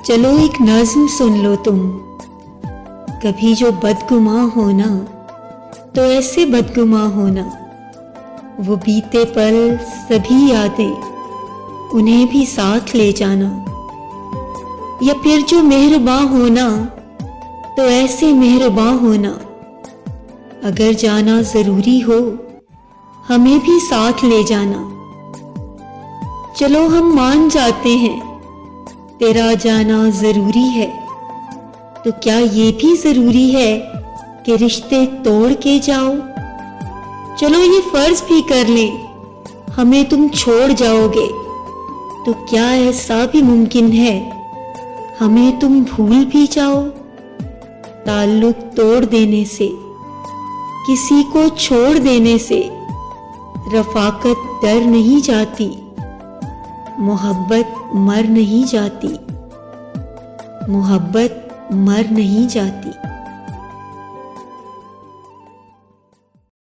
चलो एक नज़्म सुन लो तुम। कभी जो बदगुमां होना तो ऐसे बदगुमां होना, वो बीते पल सभी यादें उन्हें भी साथ ले जाना। या फिर जो मेहरबां होना तो ऐसे मेहरबां होना, अगर जाना जरूरी हो हमें भी साथ ले जाना। चलो हम मान जाते हैं तेरा जाना जरूरी है, तो क्या ये भी जरूरी है कि रिश्ते तोड़ के जाओ? चलो ये फर्ज भी कर लें हमें तुम छोड़ जाओगे, तो क्या ऐसा भी मुमकिन है हमें तुम भूल भी जाओ? ताल्लुक तोड़ देने से, किसी को छोड़ देने से रफाकत डर नहीं जाती, मोहब्बत मर नहीं जाती, मोहब्बत मर नहीं जाती।